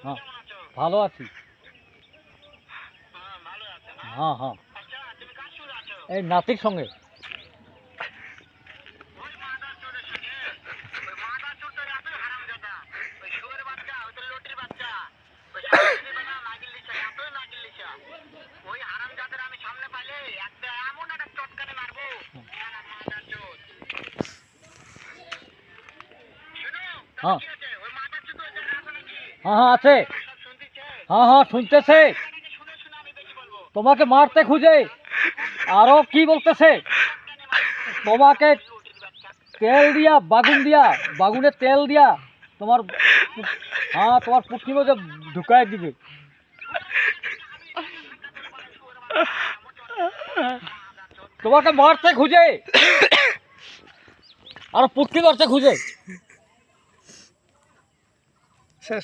হ্যাঁ ভালো আছি। হ্যাঁ হ্যাঁ এই নাতির সঙ্গে। হ্যাঁ হ্যাঁ হ্যাঁ আছে। হ্যাঁ হ্যাঁ শুনতেছে, তোমাকে মারতে খুঁজে। আরো কি বলতেছে, তোমাকে তেল দিয়া বাগুনে তেল দিয়া তোমার, হ্যাঁ তোমার পুটকির মধ্যে ঢুকাই দিবে। তোমাকে মারতে খুঁজে, আর পুটকি মারতে খুঁজে। শেষ